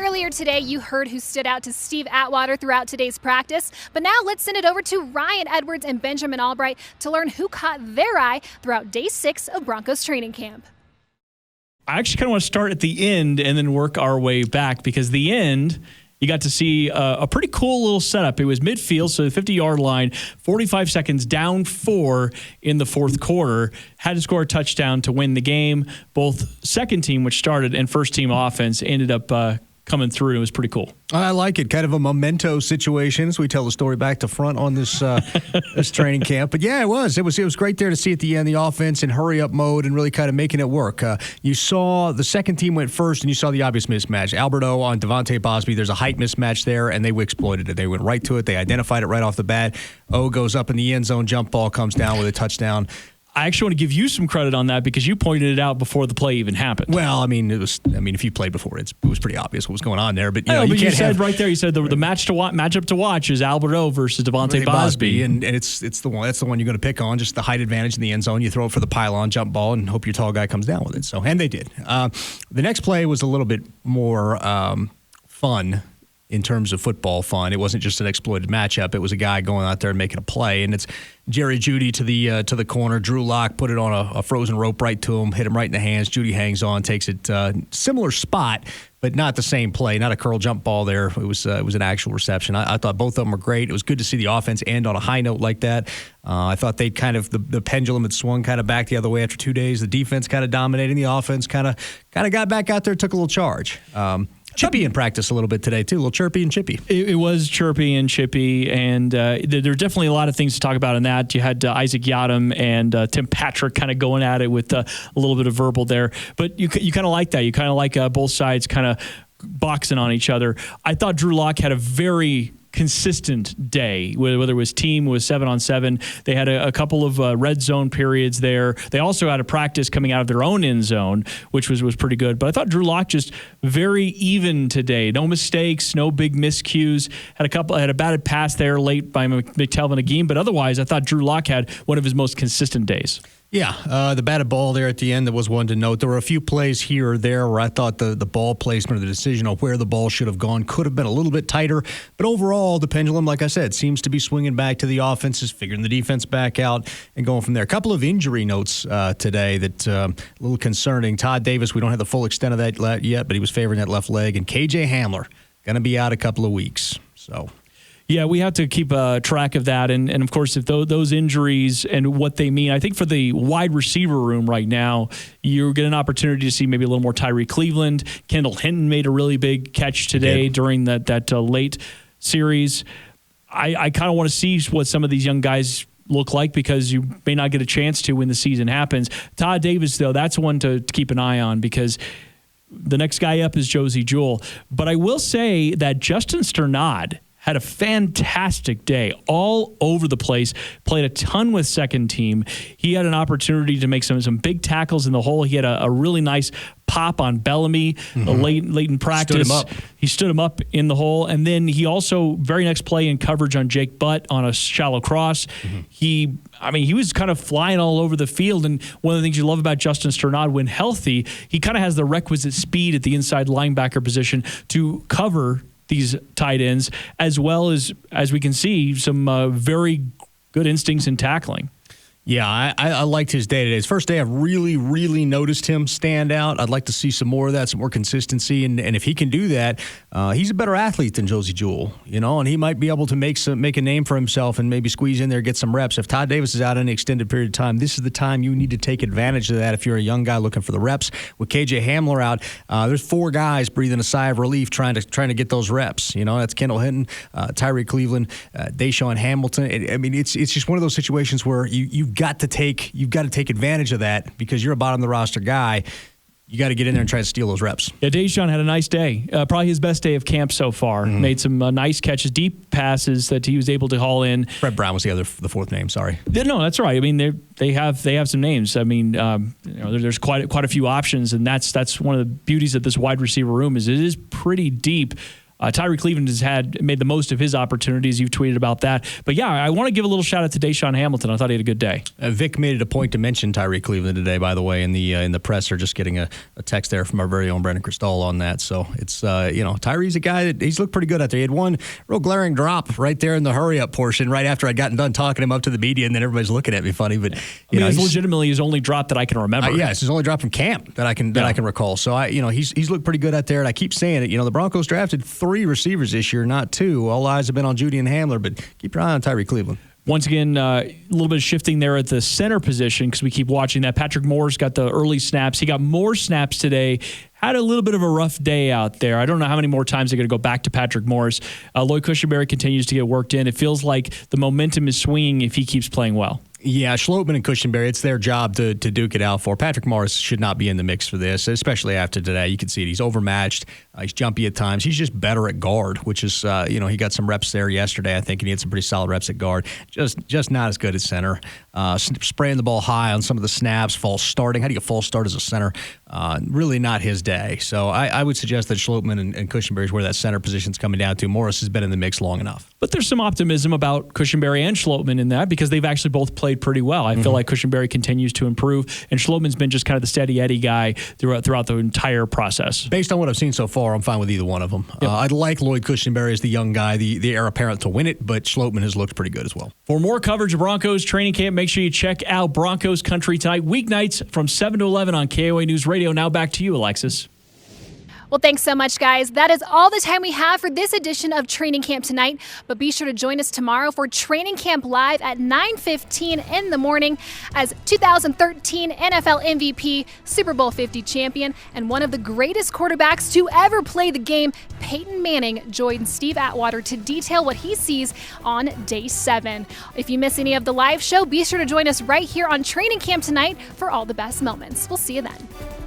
Earlier today, you heard who stood out to Steve Atwater throughout today's practice. But now let's send it over to Ryan Edwards and Benjamin Allbright to learn who caught their eye throughout day 6 of Broncos training camp. I actually kind of want to start at the end and then work our way back, because the end, you got to see a pretty cool little setup. It was midfield, so the 50-yard line, 45 seconds, down 4 in the fourth quarter. Had to score a touchdown to win the game. Both second team, which started, and first team offense ended up coming through. It was pretty cool. I like it. Kind of a memento situation as we tell the story back to front on this this training camp. But yeah, it was great there to see at the end the offense in hurry-up mode and really kind of making it work. You saw the second team went first, and you saw the obvious mismatch. Alberto on Devontae Bosby. There's a height mismatch there, and they exploited it. They went right to it. They identified it right off the bat. O goes up in the end zone. Jump ball comes down with a touchdown. I actually want to give you some credit on that, because you pointed it out before the play even happened. Well, I mean, if you played before, it was pretty obvious what was going on there. But you said right there, you said the matchup to watch is Alberto versus Devontae Bosby, and it's the one you're going to pick on, just the height advantage in the end zone. You throw it for the pylon jump ball and hope your tall guy comes down with it. And they did. The next play was a little bit more fun. In terms of football fun, it wasn't just an exploited matchup. It was a guy going out there and making a play, and it's Jerry Jeudy to the corner. Drew Lock put it on a frozen rope right to him, hit him right in the hands. Jeudy hangs on, takes it similar spot, but not the same play, not a curl jump ball there. It was an actual reception. I thought both of them were great. It was good to see the offense end on a high note like that. I thought they kind of the pendulum had swung kind of back the other way after 2 days. The defense kind of dominating the offense, kind of got back out there, took a little charge. Chippy in practice a little bit today, too. A little chirpy and chippy. It was chirpy and chippy, and there are definitely a lot of things to talk about in that. You had Isaac Yadam and Tim Patrick kind of going at it with a little bit of verbal there. But you kind of like that. You kind of like both sides kind of boxing on each other. I thought Drew Lock had a very consistent day, whether it was team was 7-on-7. They had a couple of red zone periods there. They also had a practice coming out of their own end zone, which was pretty good. But I thought Drew Lock just very even today. No mistakes, no big miscues. Had a batted pass there late by McTelvin Agim, but otherwise I thought Drew Lock had one of his most consistent days. Yeah, the batted ball there at the end, that was one to note. There were a few plays here or there where I thought the ball placement or the decision on where the ball should have gone could have been a little bit tighter. But overall, the pendulum, like I said, seems to be swinging back to the offenses, figuring the defense back out and going from there. A couple of injury notes today that a little concerning. Todd Davis, we don't have the full extent of that yet, but he was favoring that left leg. And KJ Hamler, going to be out a couple of weeks. So... yeah, we have to keep track of that. And of course, if those injuries and what they mean, I think for the wide receiver room right now, you get an opportunity to see maybe a little more Tyree Cleveland. Kendall Hinton made a really big catch today during that late series. I kind of want to see what some of these young guys look like, because you may not get a chance to when the season happens. Todd Davis, though, that's one to keep an eye on, because the next guy up is Josie Jewell. But I will say that Justin Sternad had a fantastic day all over the place, played a ton with second team. He had an opportunity to make some big tackles in the hole. He had a really nice pop on Bellamy late in practice. He stood him up in the hole. And then he also, very next play in coverage on Jake Butt on a shallow cross, he was kind of flying all over the field. And one of the things you love about Justin Sternad, when healthy, he kind of has the requisite speed at the inside linebacker position to cover these tight ends, as well as we can see, some very good instincts in tackling. Yeah, I liked his day today. His first day, I've really, really noticed him stand out. I'd like to see some more of that, some more consistency. And if he can do that, he's a better athlete than Josie Jewell, and he might be able to make a name for himself and maybe squeeze in there, get some reps. If Todd Davis is out in an extended period of time, this is the time you need to take advantage of that if you're a young guy looking for the reps. With KJ Hamler out, there's 4 guys breathing a sigh of relief trying to get those reps. That's Kendall Hinton, Tyree Cleveland, Deshaun Hamilton. It's just one of those situations where you've got to take advantage of that, because you're a bottom of the roster guy. You got to get in there and try to steal those reps. Yeah, Deshaun had a nice day. Probably his best day of camp so far. Made some nice catches, deep passes that he was able to haul in. Fred Brown was the fourth name. Sorry. No, that's right. They have some names. There's quite a few options, and that's one of the beauties of this wide receiver room is it is pretty deep. Tyree Cleveland has made the most of his opportunities. You've tweeted about that. But yeah, I want to give a little shout out to Deshaun Hamilton. I thought he had a good day. Vic made it a point to mention Tyree Cleveland today, by the way, in the presser. Just getting a text there from our very own Brandon Cristal on that. So it's Tyree's a guy that he's looked pretty good out there. He had one real glaring drop right there in the hurry up portion, right after I'd gotten done talking him up to the media, and then everybody's looking at me funny. But it's legitimately his only drop that I can remember. It's his only drop from camp that I can recall. So he's looked pretty good out there, and I keep saying it. The Broncos drafted 3 receivers this year, not 2. All eyes have been on Judy and Hamler, but keep your eye on Tyree Cleveland. Once again, a little bit of shifting there at the center position because we keep watching that. Patrick Moore's got the early snaps. He got more snaps today. Had a little bit of a rough day out there. I don't know how many more times they're going to go back to Patrick Morris. Lloyd Cushenberry continues to get worked in. It feels like the momentum is swinging if he keeps playing well. Yeah, Schlotman and Cushenberry, it's their job to duke it out for. Patrick Morris should not be in the mix for this, especially after today. You can see it. He's overmatched. He's jumpy at times. He's just better at guard, which is, he got some reps there yesterday, I think, and he had some pretty solid reps at guard. Just not as good at center. Spraying the ball high on some of the snaps, false starting. How do you false start as a center? Really not his day. So I would suggest that Schlotman and Cushenberry is where that center position's coming down to. Morris has been in the mix long enough. But there's some optimism about Cushenberry and Schlotman in that because they've actually both played pretty well. I feel like Cushenberry continues to improve, and Schlotman's been just kind of the steady Eddie guy throughout the entire process. Based on what I've seen so far, I'm fine with either one of them. Yep. I'd like Lloyd Cushenberry as the young guy, the heir apparent to win it, but Schlotman has looked pretty good as well. For more coverage of Broncos training camp, make sure you check out Broncos Country tonight, weeknights from 7 to 11 on KOA News Radio. Now back to you, Alexis. Well, thanks so much, guys. That is all the time we have for this edition of Training Camp tonight. But be sure to join us tomorrow for Training Camp Live at 9:15 in the morning as 2013 NFL MVP, Super Bowl 50 champion, and one of the greatest quarterbacks to ever play the game, Peyton Manning, joins Steve Atwater to detail what he sees on Day 7. If you miss any of the live show, be sure to join us right here on Training Camp tonight for all the best moments. We'll see you then.